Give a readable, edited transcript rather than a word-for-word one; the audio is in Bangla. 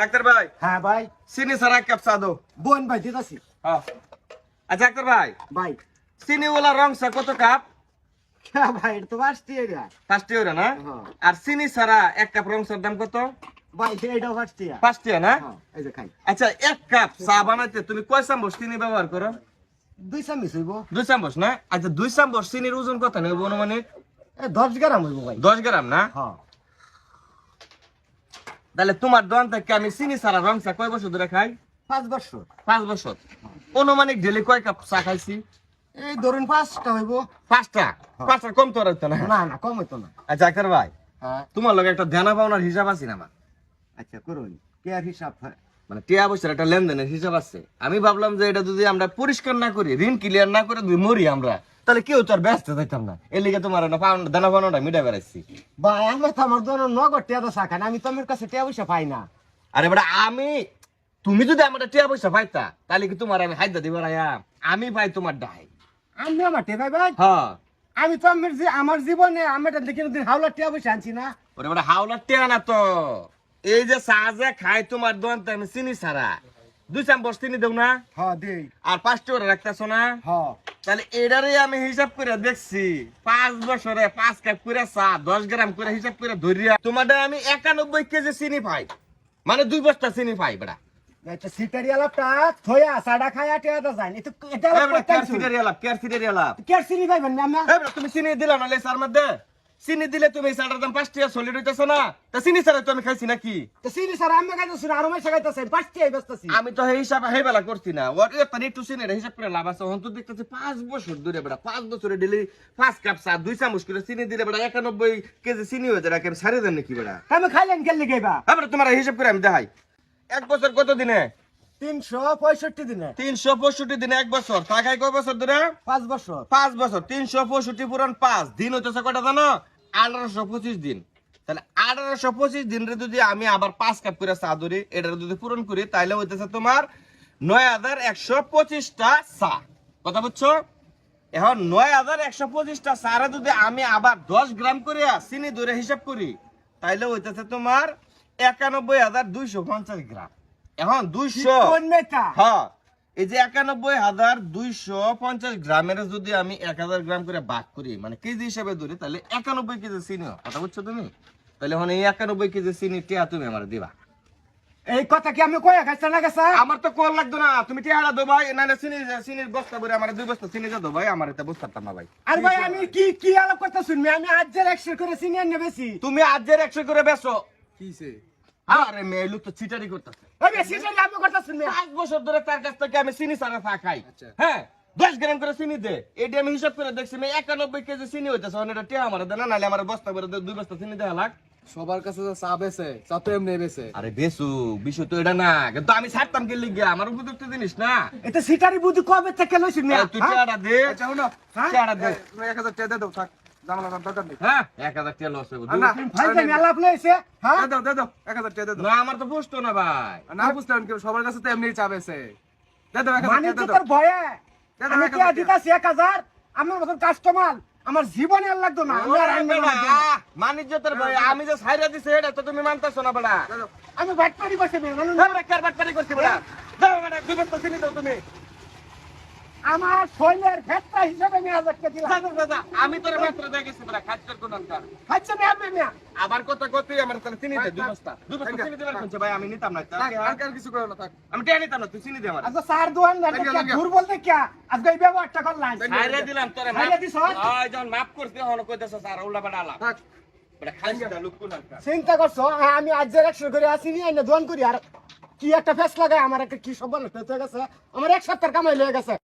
আক্তার ভাই, হ্যাঁ ভাই, চিনি ছাড়া এক কাপ চা দাও। বোন ভাই দিতাছি। হ্যাঁ। আচ্ছা আক্তার ভাই, ভাই চিনি ওলা রং চা কত কাপ? হ্যাঁ ভাই, এটা তো বাসটি এরিয়া। 5 টাকা না? হ্যাঁ। আর চিনি ছাড়া এক কাপ রং চার দাম কত? ভাই এইটাও বাসটি। 5 টাকা না? হ্যাঁ, এই যে খাই। আচ্ছা, এক কাপ চা বানাইতে তুমি কয় চামচ চিনি ব্যবহার করো? 2 চামচ হইব। 2 চামচ না? আচ্ছা, 2 চামচ চিনির ওজন কত নেব অনুমানিক? 10 গ্রাম হইব ভাই। 10 গ্রাম না? হ্যাঁ। তাহলে তোমার দোকান থেকে আমি চিনি ছাড়া রং চা কয় বছর ধরে খাই? 5 বছর। 5 বছর। অনুমানিক ডেলি কয় কাপ চা খাইছি? এই ধরুন 5টা হইব। 5টা। 5টা কম তো হইতো না? না না, কম হইতো না। আচ্ছা আক্তার ভাই, হ্যাঁ। তোমার লগে একটা দেনা পাওনার হিসাব আছে না আমার? আচ্ছা করুন, কে আর হিসাব? মানে টিয়া পয়সার একটা লেনদেনের হিসাব আছে। আমি ভাবলাম যে এটা যদি আমরা পরিষ্কার না করি, ঋণ ক্লিয়ার না করে যদি মরি আমরা, তাহলে কেউ তো আর ব্যস্ত যাইতাম না। এর লিগে তোমার দেনা পাওনাটা মিটা বেড়াইছি। ভাই আমি তো আমার দোনো নগদ টিয়া তো শাখান, আমি তোমার কাছে টিয়া পয়সা পাই না। আরে বেটা, তুমি যদি আমার টিয়া পয়সা পাইতা, তাহলে কি তোমার আমি হাইদা দিব রায়া? আমি পাই তোমার ডাই। আমি আমার টিয়া ভাই ভাই, হ্যাঁ। আমি তো আমার জীবনে আমি এটা দেখে দিন হাওলা টিয়া পয়সা আনছি না। ওরে বেটা, হাওলার টিয়া না তো। এই যে চা যে খাই তোমার দোকান আমি চিনি ছাড়া 2 চামচ চিনি দেব না? হ্যাঁ দেই। আর 5 টাকা রাখতেছো না? হ্যাঁ। তাহলে এটারে আমি হিসাব করে দেখছি 5 বছরে 5 কাপ করে চা 10 গ্রাম করে হিসাব করে ধরিয়া তোমাদের আমি 91 কেজি চিনি পাই, মানে 2 বস্তা চিনি পাই বেটা। এটা সিটারি আলাপটা থয়া সাডা খায়া টিয়া তো যায় এটা এটা কে চিনি ভাই মানে আমি তুমি চিনি দিলা না লেসার মধ্যে? চিনি দিলে তুমি চাটার দাম 5 টাকা সলিড হইতেছে না? তা চিনি ছাড়া তো আমি খাইছি নাকি? তো চিনি স্যার আমি খাইতেছি আর আমি খাইতেছি 5 টিয়াই বেচতেছি। আমি তো এই হিসাব হেবেলা করছি না। ওর একটা একটু চিনি হিসাব করে লাভ আছে। হন তো দেখতেছি 5 বছর ধরে বেটা, 5 বছরে ডেলি 5 কাপ চা 2 চামচ করে চিনি দিলে বেটা 91 কেজি চিনি হয়ে যায়। কেন ছাড়ে দেন নাকি বেটা? আমি খাইলেন গেলে গেবা এবারে তোমার হিসাব করে আমি দেখাই। 1 বছর কত দিনে? 365 দিনে। 365 দিনে 1 বছর। তা খাই কয় বছর ধরে? 5 বছর। 5 বছর। 365 পূরণ 5 দিন হইতেছে কয়টা জানো? 1825 দিন। তাহলে 1825 দিন রে যদি আমি আবার 5 কাপ করে চা ধরি, এটা যদি পূরণ করি, তাহলে হইতেছে তোমার 9125টা চা। কথা বুঝছো? এখন 9125টা চারে যদি আমি আবার 10 গ্রাম করে চিনি ধরে হিসাব করি, তাইলে হইতেছে তোমার 91250 গ্রাম। এখন 200 কোন মেটা? হ্যাঁ, এই যে 91250 গ্রামের যদি আমি 1000 গ্রাম করে ভাগ করি, মানে কেজি হিসাবে ধরি, তাহলে 91 কেজি চিনি হয়। কথা বুঝছো তুমি? তাহলে এখন এই 91 কেজি চিনি টিয়া তুমি আমার দিবা। এই কথা কি আমি কইয়া খাইছ না গেছা? আমার তো কোল লাগতো না, তুমি টিয়াটা দো ভাই। না না, চিনির বস্তা ভরে আমার 2 বস্তা চিনি দাও ভাই, আমার এটা বস্তাটা না ভাই। আর ভাই আমি কি কি আলাপ কথা শুনবি? আমি আজ যে 100 করে চিনি আনবে বেশি। তুমি আজের 100 করে বেচো। কিছে? আরে মেয়ে লোক তো চিটারি করতেছে। ওই বেশি যে আমি কথা শুনবি। 5 বছর ধরে তার কাছ থেকে আমি চিনি ছাড়া চা খাই। হ্যাঁ, 10 গ্রাম করে চিনি দে। এটা আমি হিসাব করে দেখছি 91 কেজি চিনি হইতেছে। এটা টিয়া আমার দেনা, নাহলে আমার বস্তা ভরে 2 বস্তা চিনি দেয়া লাগ। সবার কাছে তো চা বেছে, চা তো এমনি বেছে। আরে বেসু, বিষয় তো এটা না। কিন্তু আমি ছাড়তাম কে লিগা, আমার উপযুক্ত জিনিস না। এটা সিটারি বুদ্ধি কবে থেকে লইছিস না? তুই টিয়াটা দে। আচ্ছা শুনো, টিয়াটা দে। 1000 টাকা দে দাও, থাক জামালা দরকার নেই। হ্যাঁ, 1000 টাকা লস হবে। না, ভাই জানি আলাপ লইছে, হ্যাঁ? দে দাও 1000 টাকা দে দাও। না, আমার তো বুঝতো না ভাই। না বুঝতেন কি সবার কাছে তো এমনি চা বেছে। দে দাও 1000 মানে টাকা তো দে তোর দাও। ভয়ে দাদা, আমি কি 1000 দিতাছি 1000 আমার মতন কাস্টমার আমার জীবনে আর লাগতো না। আমি আর আনবো না। মানিজ্যতের ভাই, আমি যে ছাইরা দিছি এটা তো তুমি মানতেছো না বেটা। আমি বাটপাড়ি বসে নেই মানুষ। কারবারটারি করছি বেটা। দাও বেটা, 2 বস্তা চিনি দাও তুমি। আমার শৈলের ভেটটা হিসাবে আমি আজকে দিলাম। দাদা, আমি তোর মাত্র দেখেছি বেটা, খাচ্ছর কোন অন্তর। আচ্ছা নে আপনি না আবার কত কত আমার তাহলে চিনি দে 2 বস্তা। 2 বস্তা চিনি দেবার কোনছে ভাই, আমি নিতাম না। থাক, আর কিছু করো না, থাক। আমি টিয়া নিতাম না, তুই চিনি দে আমার। আজকে স্যার দোয়ান না দূর বলতে কি আজকে এই ব্যবহারটা করলাম। ছাইরা দিলাম তোরে। ছাইরা দিছ? ওই যখন মাফ করতে হন কইতাছ স্যার উল্টা পাল্টা আলাপ। থাক। বেটা খাইছি না লোক কোন অন্তর। চিন্তা করছো আমি আজ যে 100 করে আসিনি আইনা দোয়ান করি আর কি একটা ফেস লাগায় আমার একটা কি সব হয়ে গেছে আমার এক সপ্তাহ কামাই হয়ে গেছে।